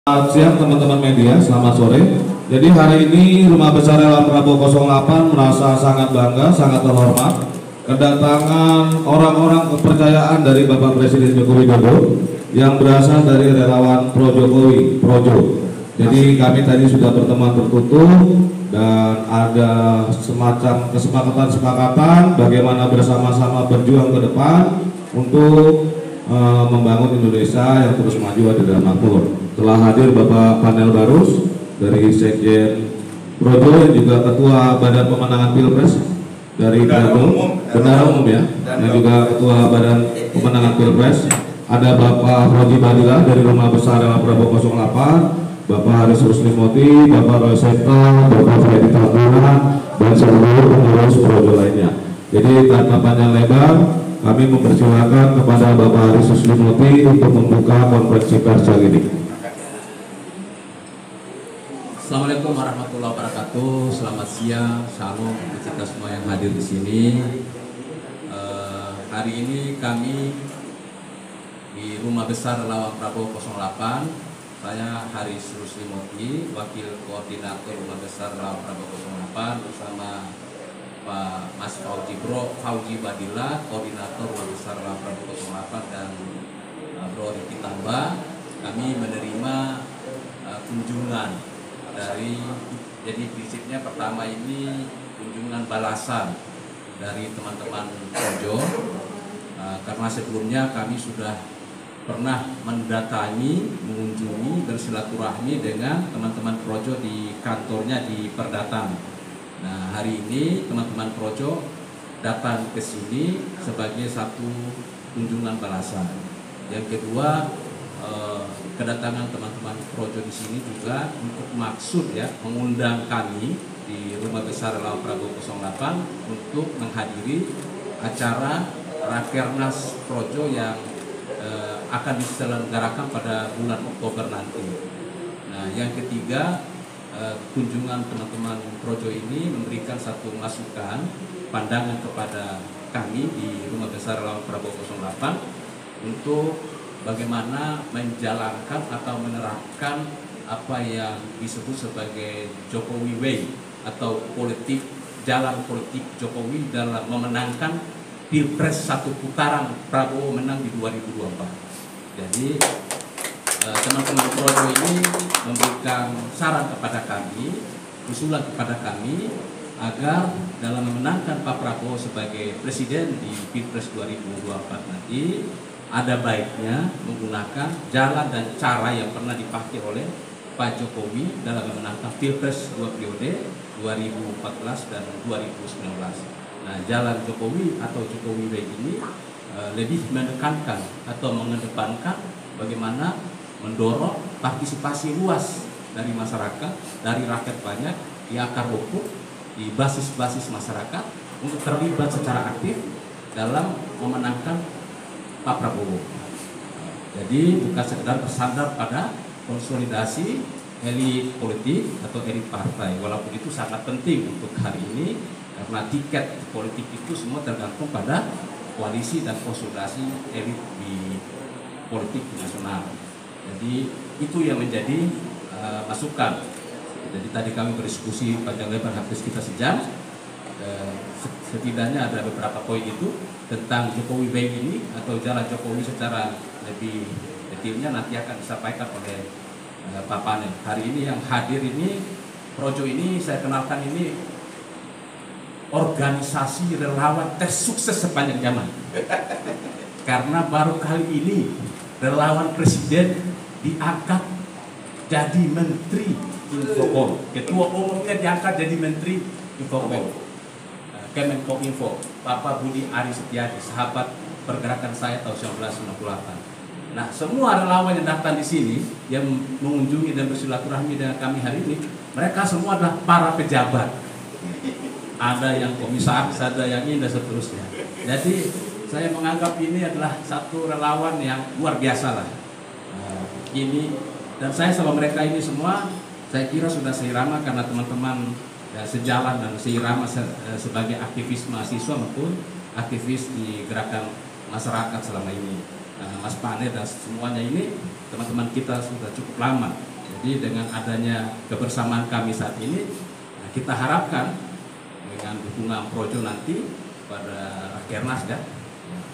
Selamat siang teman-teman media, selamat sore. Jadi hari ini Rumah Besar Relawan Prabowo 08 merasa sangat bangga, sangat terhormat kedatangan orang-orang kepercayaan dari Bapak Presiden Joko Widodo yang berasal dari relawan Pro Jokowi, Projo. Jadi kami tadi sudah pertemuan tertutup dan ada semacam kesepakatan bagaimana bersama-sama berjuang ke depan untuk membangun Indonesia yang terus maju adil dan makmur. Telah hadir Bapak Panel Barus dari Sekjen Projo yang juga Ketua Badan Pemenangan Pilpres dari Bendahara Umum ya, dan juga Ketua Badan Pemenangan Pilpres. Ada Bapak Fauji Badila dari Rumah Besar Relawan Prabowo 08, Bapak Haris Ruslimoti, Bapak Roy Seta, Bapak Freddy Tambuna, dan seluruh pengurus Projo lainnya. Jadi tanpa panjang lebar, kami mempersilakan kepada Bapak Haris Ruslimoti untuk membuka konferensi pers kali ini. Assalamualaikum warahmatullahi wabarakatuh. Selamat siang, shalom untuk kita semua yang hadir di sini. Hari ini kami di Rumah Besar Relawan Prabowo 08. Saya Haris Ruslimoti, Wakil Koordinator Rumah Besar Relawan Prabowo 08 bersama Pak Mas Fauji Badila, Koordinator Rumah Besar Relawan Prabowo 08 dan Bro Riki Tamba. Kami menerima kunjungan dari, jadi prinsipnya pertama ini kunjungan balasan dari teman-teman Projo, karena sebelumnya kami sudah pernah mendatangi, mengunjungi, bersilaturahmi dengan teman-teman Projo di kantornya di Perdatang. Nah, hari ini teman-teman Projo datang ke sini sebagai satu kunjungan balasan. Yang kedua, kedatangan teman-teman Projo di sini juga untuk maksud ya mengundang kami di Rumah Besar Relawan Prabowo 08 untuk menghadiri acara Rakernas Projo yang akan diselenggarakan pada bulan Oktober nanti. Nah, yang ketiga, kunjungan teman-teman Projo ini memberikan satu masukan, pandangan kepada kami di Rumah Besar Relawan Prabowo 08 untuk bagaimana menjalankan atau menerapkan apa yang disebut sebagai Jokowi Way atau jalan politik Jokowi dalam memenangkan Pilpres satu putaran Prabowo menang di 2024. Jadi teman-teman Projo ini memberikan saran kepada kami, usulan kepada kami agar dalam memenangkan Pak Prabowo sebagai presiden di Pilpres 2024 nanti ada baiknya menggunakan jalan dan cara yang pernah dipakai oleh Pak Jokowi dalam memenangkan Pilpres 2 periode 2014 dan 2019. Nah, jalan Jokowi atau Jokowi Way ini lebih menekankan atau mengedepankan bagaimana mendorong partisipasi luas dari masyarakat, dari rakyat banyak, di akar rumput, di basis-basis masyarakat untuk terlibat secara aktif dalam memenangkan Pak Prabowo. Jadi bukan sekedar bersandar pada konsolidasi elit politik atau elit partai, walaupun itu sangat penting untuk hari ini karena tiket politik itu semua tergantung pada koalisi dan konsolidasi elit di politik nasional. Jadi itu yang menjadi masukan. Jadi tadi kami berdiskusi panjang lebar hampir sekitar sejam. Setidaknya ada beberapa poin itu tentang Jokowi Way ini atau jalan Jokowi secara lebih detailnya nanti akan disampaikan oleh Pak Panel. Hari ini yang hadir ini Projo ini saya kenalkan ini organisasi relawan tersukses sepanjang zaman. Karena baru kali ini relawan presiden diangkat jadi menteri Infocom. Ketua umumnya diangkat jadi menteri Infocom. Kemenkominfo, Bapak Budi Ari Setiadi, sahabat pergerakan saya tahun 1998. Nah, semua relawan yang datang di sini, yang mengunjungi dan bersilaturahmi dengan kami hari ini, mereka semua adalah para pejabat. Ada yang komisaris, ada yang ini dan seterusnya. Jadi, saya menganggap ini adalah satu relawan yang luar biasa lah. Ini dan saya sama mereka ini semua, saya kira sudah seirama karena teman-teman ya, sejalan dan seirama sebagai aktivis mahasiswa maupun aktivis di gerakan masyarakat selama ini. Mas Pane dan semuanya ini teman-teman kita sudah cukup lama Jadi dengan adanya kebersamaan kami saat ini, nah, kita harapkan dengan dukungan Projo nanti pada Rakernas ya,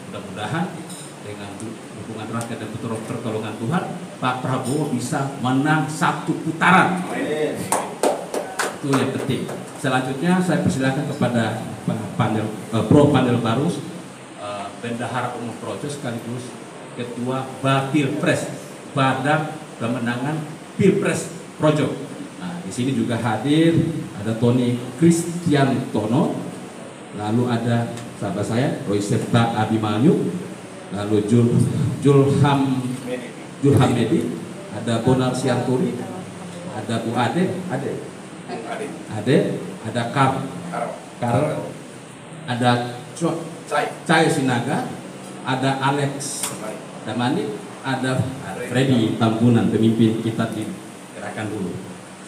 mudah-mudahan dengan dukungan rakyat dan pertolongan Tuhan, Pak Prabowo bisa menang 1 putaran. Itu yang penting. Selanjutnya saya persilakan kepada Pro Panel Barus, Bendahara Umum Projo sekaligus Ketua Bapilpres, Badan Pemenangan Pilpres Projo. Nah, di sini juga hadir ada Tony Kristiantono, lalu ada sahabat saya Roy Septa Abimanyu, lalu Julham Medi, ada Bonar Sianturi, ada Bu Ade, ada Karl, ada Cai Sinaga, ada Alex Damani, ada Freddy Tambunan, pemimpin kita di Gerakan Dulu.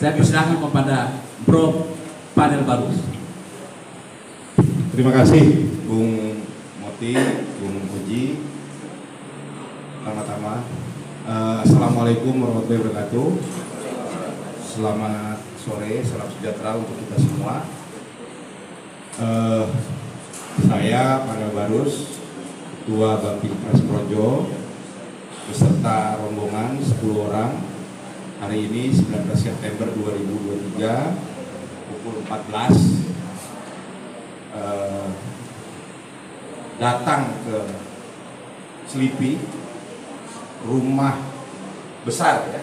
Saya persilakan kepada Bro Panel Barus. Terima kasih Bung Moti, Bung Uji. Pertama-tama, Assalamualaikum warahmatullahi wabarakatuh. Selamat sore, salam sejahtera untuk kita semua. Saya Panel Barus, Ketua Bapilpres Projo, beserta rombongan 10 orang, hari ini 19 September 2023 pukul 14 datang ke Selipi, rumah besar ya,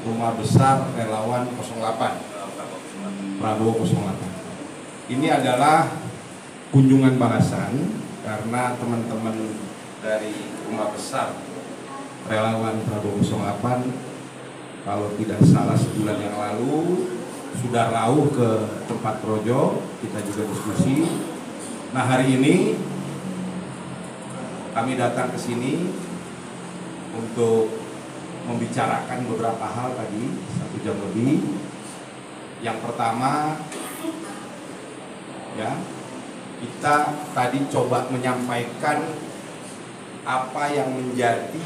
rumah besar relawan 08 Prabowo 08. Ini adalah kunjungan balasan karena teman-teman dari rumah besar relawan Prabowo 08 kalau tidak salah sebulan yang lalu sudah rauh ke tempat Projo, kita juga diskusi. Nah, hari ini kami datang ke sini untuk membicarakan beberapa hal tadi 1 jam lebih. Yang pertama ya, kita tadi coba menyampaikan apa yang menjadi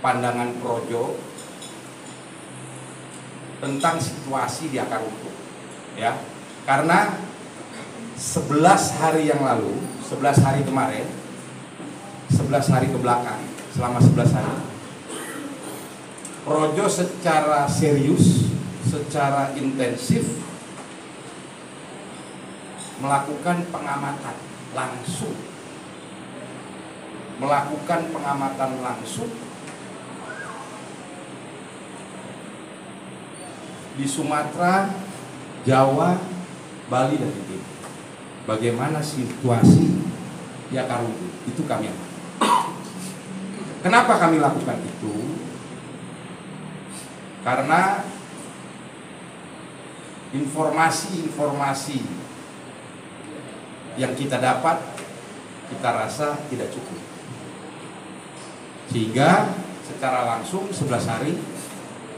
pandangan Projo tentang situasi di akar rumput ya, karena 11 hari yang lalu, 11 hari kemarin, 11 hari ke belakang, selama 11 hari Projo secara serius, secara intensif melakukan pengamatan langsung, di Sumatera, Jawa, Bali, dan Timur. Bagaimana situasi di akar rumput, itu kami lakukan. Kenapa kami lakukan itu? Karena informasi-informasi yang kita dapat, kita rasa tidak cukup. Sehingga secara langsung 11 hari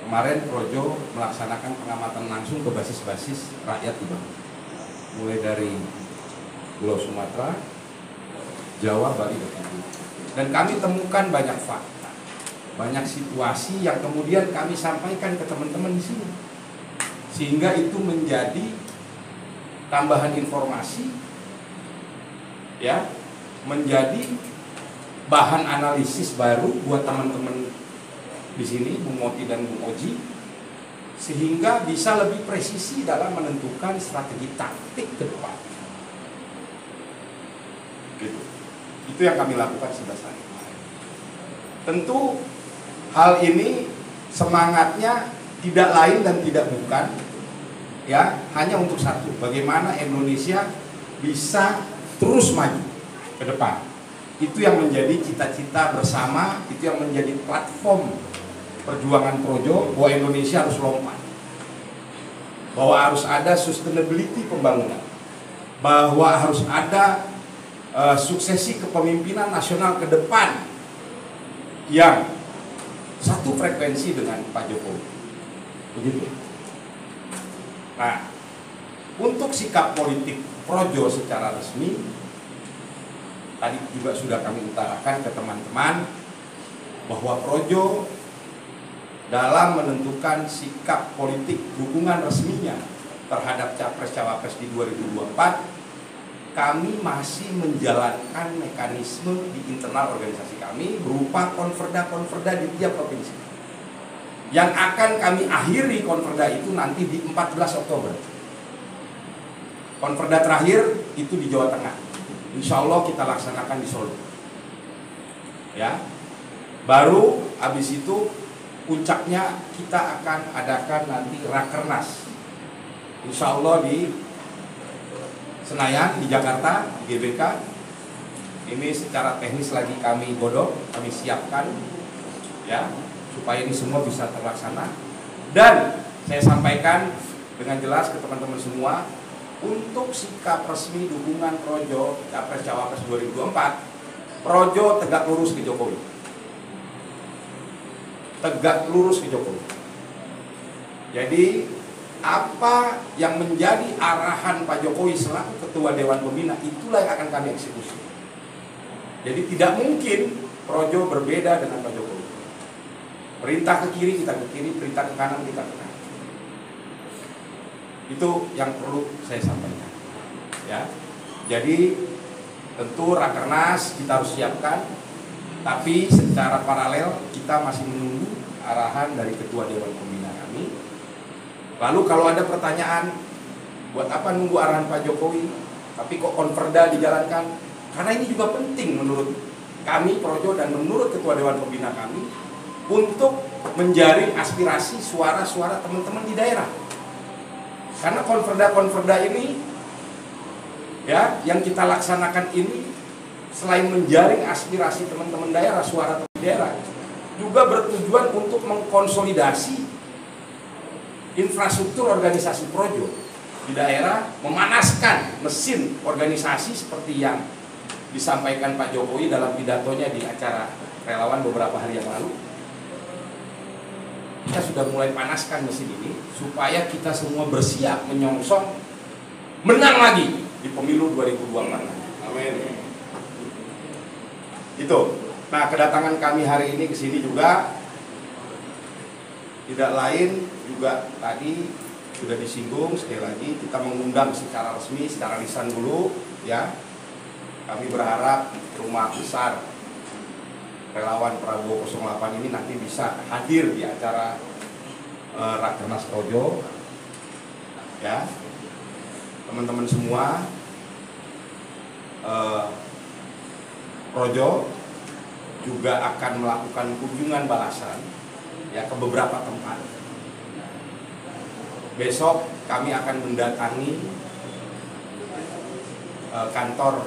kemarin Projo melaksanakan pengamatan langsung ke basis-basis rakyat di bawah, mulai dari Pulau Sumatera, Jawa, Bali, dan Timur. Dan kami temukan banyak fakta, banyak situasi yang kemudian kami sampaikan ke teman-teman di sini, sehingga itu menjadi tambahan informasi, ya, menjadi bahan analisis baru buat teman-teman di sini, Bung Moti dan Bung Oji, sehingga bisa lebih presisi dalam menentukan strategi taktik ke depan. Gitu. Itu yang kami lakukan 11 hari kemarin. Tentu hal ini semangatnya tidak lain dan tidak bukan, ya, hanya untuk satu, bagaimana Indonesia bisa terus maju ke depan. Itu yang menjadi cita-cita bersama, itu yang menjadi platform perjuangan Projo, bahwa Indonesia harus lompat, bahwa harus ada sustainability pembangunan, bahwa harus ada suksesi kepemimpinan nasional ke depan yang satu frekuensi dengan Pak Jokowi. Begitu. Nah, untuk sikap politik Projo secara resmi, tadi juga sudah kami utarakan ke teman-teman bahwa Projo dalam menentukan sikap politik dukungan resminya terhadap Capres-Cawapres di 2024, kami masih menjalankan mekanisme di internal organisasi kami berupa konferda-konferda di tiap provinsi. Yang akan kami akhiri konferda itu nanti di 14 Oktober. Konferda terakhir itu di Jawa Tengah. Insya Allah kita laksanakan di Solo. Ya, baru habis itu puncaknya kita akan adakan nanti Rakernas. Insya Allah di Senayan, di Jakarta, di GBK. Ini secara teknis lagi kami godok, kami siapkan, ya, supaya ini semua bisa terlaksana. Dan saya sampaikan dengan jelas ke teman-teman semua, untuk sikap resmi dukungan Projo Capres-Cawapres 2024, Projo tegak lurus ke Jokowi. Tegak lurus ke Jokowi. Jadi apa yang menjadi arahan Pak Jokowi selaku Ketua Dewan Pembina, itulah yang akan kami eksekusi. Jadi tidak mungkin Projo berbeda dengan Pak Jokowi. Perintah ke kiri kita ke kiri, perintah ke kanan kita ke kanan. Itu yang perlu saya sampaikan. Ya, jadi tentu Rakernas kita harus siapkan, tapi secara paralel kita masih menunggu arahan dari Ketua Dewan Pembina kami. Lalu kalau ada pertanyaan, buat apa nunggu arahan Pak Jokowi, tapi kok konferda dijalankan? Karena ini juga penting menurut kami Projo dan menurut Ketua Dewan Pembina kami untuk menjaring aspirasi suara-suara teman-teman di daerah. Karena konferda-konferda ini, ya, yang kita laksanakan ini selain menjaring aspirasi teman-teman daerah, suara teman daerah, juga bertujuan untuk mengkonsolidasi infrastruktur organisasi Projo di daerah, memanaskan mesin organisasi seperti yang disampaikan Pak Jokowi dalam pidatonya di acara relawan beberapa hari yang lalu. Kita sudah mulai panaskan mesin ini supaya kita semua bersiap menyongsong menang lagi di pemilu 2024. Amin. Itu. Nah, kedatangan kami hari ini ke sini juga tidak lain, juga tadi sudah disinggung, sekali lagi kita mengundang secara resmi, secara lisan dulu, ya. Kami berharap rumah besar relawan Prabowo 08 ini nanti bisa hadir di acara Rakernas Projo, ya. Teman-teman semua, Projo juga akan melakukan kunjungan balasan, ya, ke beberapa tempat. Besok kami akan mendatangi kantor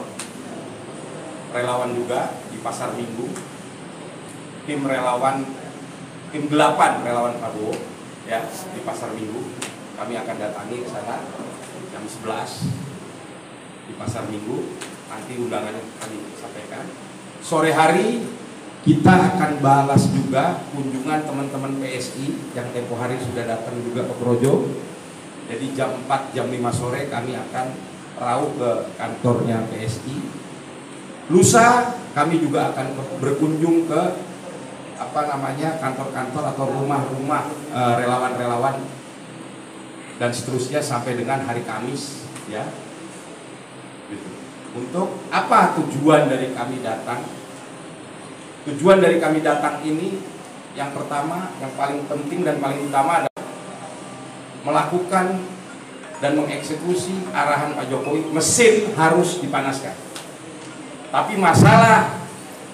relawan juga di Pasar Minggu. Tim 8 relawan Prabowo, ya, di Pasar Minggu. Kami akan datangi ke sana jam 11 di Pasar Minggu. Nanti undangannya kami sampaikan. Sore hari kita akan balas juga kunjungan teman-teman PSI yang tempo hari sudah datang juga ke Projo. Jadi jam 4, jam 5 sore kami akan rauh ke kantornya PSI. Lusa kami juga akan berkunjung ke kantor-kantor atau rumah-rumah relawan-relawan dan seterusnya sampai dengan hari Kamis, ya. Gitu. Untuk apa tujuan dari kami datang? Tujuan dari kami datang ini yang pertama, yang paling penting dan paling utama adalah melakukan dan mengeksekusi arahan Pak Jokowi. Mesin harus dipanaskan. Tapi masalah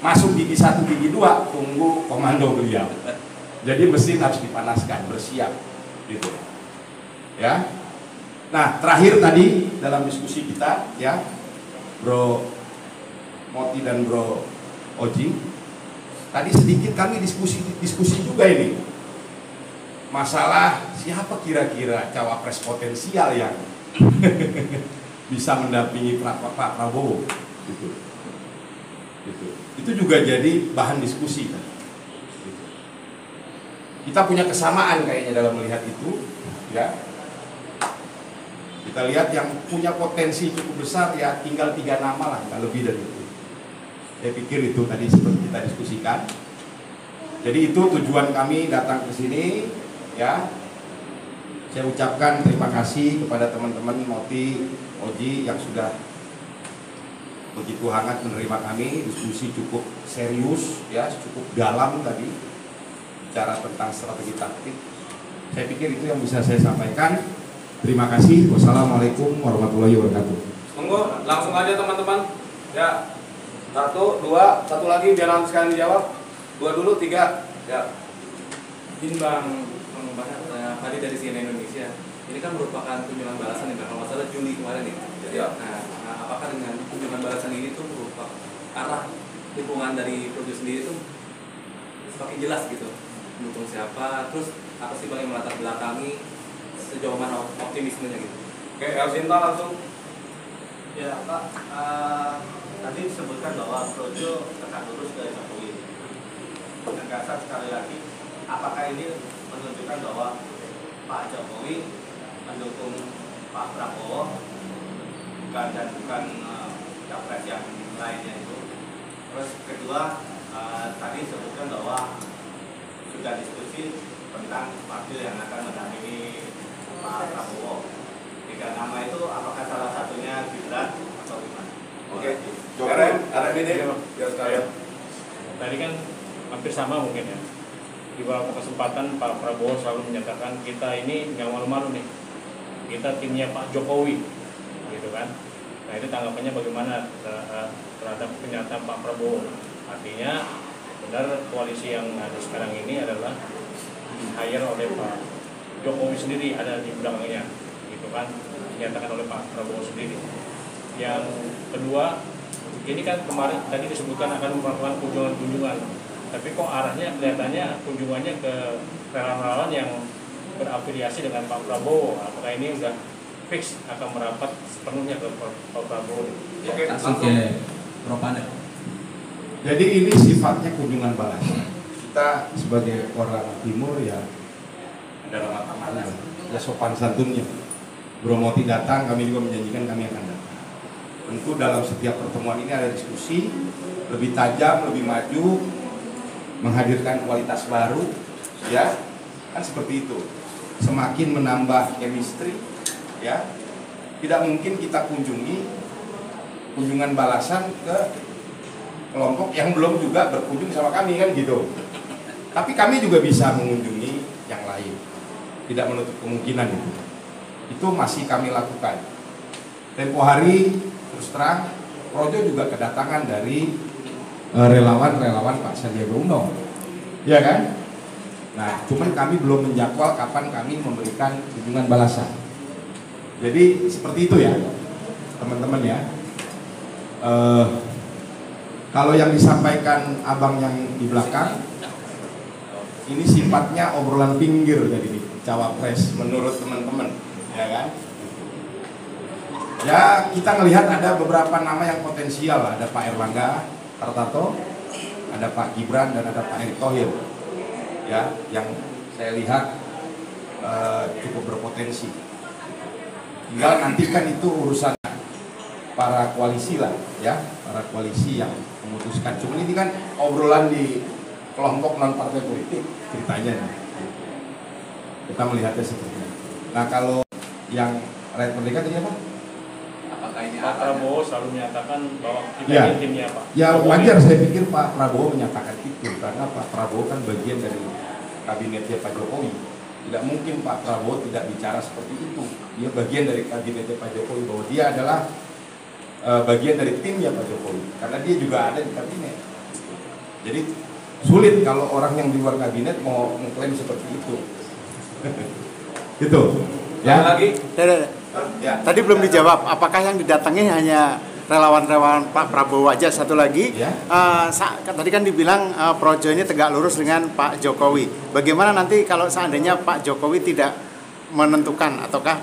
masuk gigi 1, gigi 2, tunggu komando beliau. Jadi mesin harus dipanaskan, bersiap, gitu. Ya. Nah, terakhir tadi dalam diskusi kita, ya, Bro Moti dan Bro Oji, tadi sedikit kami diskusi juga ini. Masalah siapa kira-kira cawapres potensial yang bisa mendampingi Pak Prabowo, gitu. Itu juga jadi bahan diskusi kan. Kita punya kesamaan kayaknya dalam melihat itu, ya. Kita lihat yang punya potensi cukup besar, ya, tinggal 3 nama lah, nggak lebih dari itu. Saya pikir itu tadi seperti kita diskusikan. Jadi itu tujuan kami datang ke sini, ya. Saya ucapkan terima kasih kepada teman-teman Moti, Oji yang sudah begitu hangat menerima kami. Diskusi cukup serius, ya, cukup dalam tadi, bicara tentang strategi taktik. Saya pikir itu yang bisa saya sampaikan. Terima kasih. Wassalamualaikum warahmatullahi wabarakatuh. Monggo, langsung aja teman-teman. Ya, 1, 2, satu lagi biar nanti sekalian dijawab. 2 dulu, 3. Ya. Ini Bang tadi dari CNN Indonesia. Ini kan merupakan kunjungan balasan ya, kalau masalah Juli kemarin nih. Ya. Nah, apakah dengan kunjungan balasan ini tuh merupakan arah dukungan dari Projo sendiri tuh semakin jelas gitu, mendukung siapa, terus apa sih Bang yang melatar belakangi sejauh mana optimismenya gitu? Oke, Elsinta langsung. Ya Pak, tadi disebutkan bahwa Projo tegak lurus dari Jokowi. Penegasan sekali lagi, apakah ini menunjukkan bahwa Pak Jokowi mendukung Pak Prabowo dan bukan capres yang lainnya itu? Terus kedua, tadi disebutkan bahwa sudah diskusi tentang wakil yang akan mendampingi Pak Prabowo. 3 nama itu apakah salah satunya Gibran atau gimana? Oke. Karen, ada ini ya sekalian. Tadi kan hampir sama mungkin ya. Di beberapa kesempatan Pak Prabowo selalu menyatakan kita ini nggak malu-malu nih. Kita timnya Pak Jokowi, gitu kan. Nah itu tanggapannya bagaimana terhadap pernyataan Pak Prabowo? Artinya benar koalisi yang ada sekarang ini adalah di-hire oleh Pak Jokowi sendiri, ada di belakangnya, gitu kan, dinyatakan oleh Pak Prabowo sendiri. Yang kedua, ini kan kemarin tadi disebutkan akan melakukan kunjungan-kunjungan, tapi kok arahnya kelihatannya kunjungannya ke relawan-relawan yang berafiliasi dengan Pak Prabowo. Apakah ini sudah fix akan merapat sepenuhnya ke Pak Prabowo? Oke, langsung ke Propanet. Jadi ini sifatnya kunjungan balasan. Kita sebagai orang timur ya dalam mata mana ya sopan santunnya. Bro Moti datang, kami juga menjanjikan kami akan datang. Tentu dalam setiap pertemuan ini ada diskusi lebih tajam, lebih maju, menghadirkan kualitas baru, ya kan seperti itu. Semakin menambah chemistry, ya. Tidak mungkin kita kunjungan balasan ke kelompok yang belum juga berkunjung sama kami kan gitu. Tapi kami juga bisa mengunjungi yang lain. Tidak menutup kemungkinan itu. Itu masih kami lakukan. Tempo hari terus terang Projo juga kedatangan dari relawan-relawan Pak Sandiaga Uno. Ya kan? Nah, cuman kami belum menjadwal kapan kami memberikan kunjungan balasan. Jadi seperti itu ya, teman-teman ya. Kalau yang disampaikan abang yang di belakang, ini sifatnya obrolan pinggir jadi nih, cawapres menurut teman-teman, ya kan? Ya kita ngelihat ada beberapa nama yang potensial, ada Pak Erlangga Hartarto, ada Pak Gibran dan ada Pak Erick Thohir, ya, yang saya lihat cukup berpotensi. Tinggal nantikan itu urusan para koalisi lah, ya, para koalisi yang memutuskan. Cuma ini kan obrolan di kelompok non partai politik ceritanya nih. Kita melihatnya seperti itu. Nah kalau yang rakyat merdeka tadi apa? Apakah ini Pak Prabowo selalu menyatakan bahwa kita Ya. ini timnya Pak. Ya wajar saya pikir Pak Prabowo menyatakan itu karena Pak Prabowo kan bagian dari kabinetnya Pak Jokowi. Tidak mungkin Pak Prabowo tidak bicara seperti itu. Dia bagian dari kabinetnya Pak Jokowi, bahwa dia adalah bagian dari timnya Pak Jokowi karena dia juga ada di kabinet. Jadi sulit kalau orang yang di luar kabinet mau mengklaim seperti itu. Gitu. Ya lagi. Ya. Tadi belum dijawab, apakah yang didatangi hanya relawan-relawan Pak Prabowo aja? Satu lagi, Ya. tadi kan dibilang Projo ini tegak lurus dengan Pak Jokowi. Bagaimana nanti kalau seandainya Pak Jokowi tidak menentukan ataukah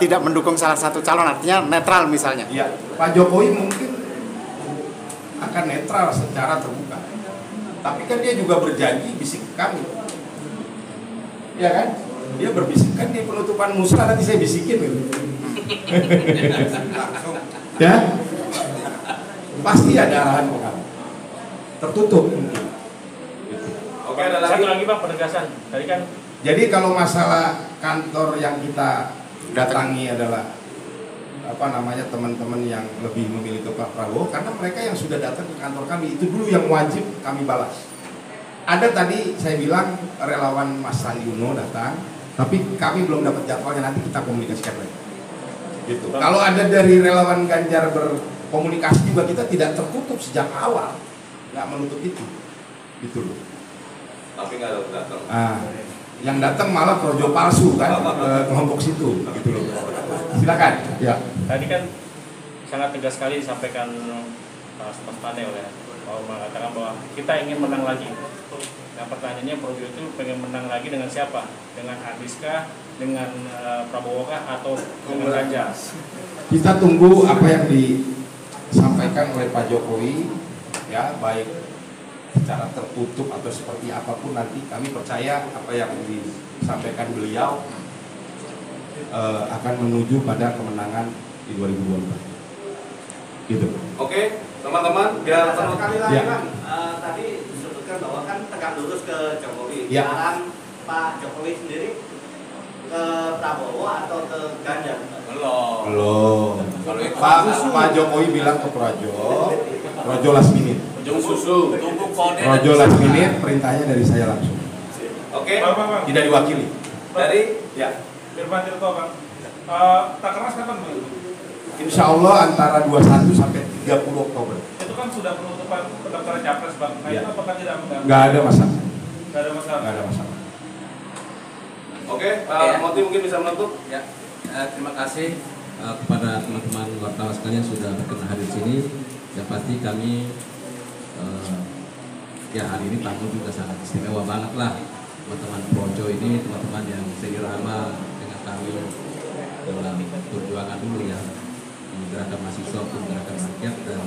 tidak mendukung salah satu calon, artinya netral misalnya? Ya, Pak Jokowi mungkin akan netral secara terbuka. Tapi kan dia juga berjanji bisik ke kami. Ya kan? Dia berbisik, kan di penutupan musrah nanti saya bisikin gitu. Ya? Pasti ada arahan ke kami. Tertutup mungkin. Gitu. Oke, ada lagi? Satu lagi Pak, penegasan. Tadi kan Jadi kalau masalah kantor yang kita datangi adalah teman-teman yang lebih memilih ke Pak Prabowo, karena mereka yang sudah datang ke kantor kami itu dulu yang wajib kami balas. Ada tadi saya bilang relawan Mas Sandi Uno datang, tapi kami belum dapat jadwalnya, nanti kita komunikasikan lagi. Gitu. Kalau ada dari relawan Ganjar berkomunikasi juga, kita tidak tertutup sejak awal, nggak menutup itu, gitu loh. Tapi nggak ada datang. Yang datang malah projo palsu kan ke kelompok situ, gitu loh. Silakan. Ya. tadi kan sangat tegas sekali disampaikan Mas Pane oleh Pak mengatakan bahwa kita ingin menang lagi. Nah pertanyaannya Projo itu pengen menang lagi dengan siapa? Dengan Anies kah? Dengan Prabowo kah? Atau dengan Ganjar? Kita tunggu apa yang disampaikan oleh Pak Jokowi, ya, baik secara tertutup atau seperti apapun nanti kami percaya apa yang disampaikan beliau akan menuju pada kemenangan di 2024. Gitu. Oke, teman-teman, biar Sekali lagi Ya. Bang, tadi disebutkan bahwa kan tegak lurus ke Jokowi. Ya. Arahan Pak Jokowi sendiri ke Prabowo atau ke Ganjar? belum. Kalau itu Pak Jokowi bilang ke Projo last minute. ujung susu. Tunggu kode. Projo last minute, perintahnya dari saya langsung. Oke. Bang. Tidak diwakili. Dari Ya. Irfan Tirto, Bang. Takernas kapan, Bang? Insya Allah antara 21 sampai 30 Oktober. Itu kan sudah penutupan pendaftaran capres, Bang. Nah, Ya. itu apakah tidak mengganggu? Nggak ada masalah. Nggak ada masalah. Nggak ada masalah. Oke, Moti mungkin bisa menutup. Ya, terima kasih kepada teman-teman wartawan sekalian sudah berkenan hadir di sini. Yang pasti kami ya hari ini tamu juga sangat istimewa banget lah, teman-teman Projo ini, teman-teman yang seirama dengan kami dalam perjuangan dulu ya di gerakan mahasiswa pun gerakan rakyat, dan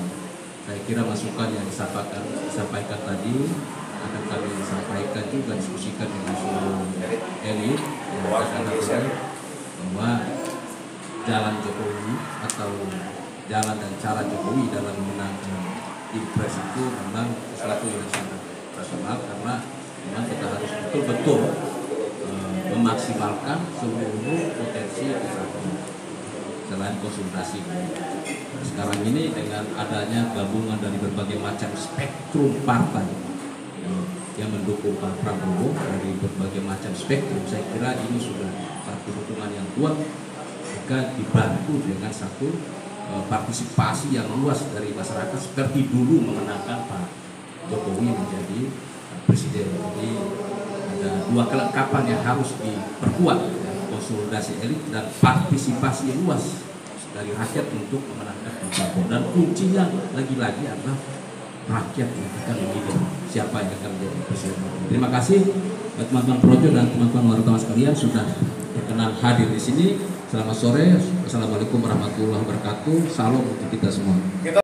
saya kira masukan yang disampaikan tadi akan kami sampaikan juga, diskusikan dengan seluruh elit bahwa jalan Jokowi atau jalan dan cara Jokowi dalam memenangkan Pilpres itu memang sesuatu yang sangat rasional, karena memang kita harus betul-betul memaksimalkan seluruh potensi kita selain konsultasi. Sekarang ini dengan adanya gabungan dari berbagai macam spektrum partai yang mendukung Pak Prabowo dari berbagai macam spektrum, saya kira ini sudah satu dukungan yang kuat jika dibantu dengan satu partisipasi yang luas dari masyarakat seperti dulu memenangkan Pak Jokowi menjadi presiden. Jadi ada dua kelengkapan yang harus diperkuat, konsolidasi elit dan partisipasi luas dari rakyat untuk memenangkan Pak Prabowo, dan kuncinya lagi-lagi adalah rakyat yang akan memilih siapa yang akan menjadi presiden. Terima kasih teman-teman Projo dan teman-teman wartawan sekalian sudah berkenan hadir di sini. Selamat sore. Assalamualaikum warahmatullahi wabarakatuh. Salam untuk kita semua.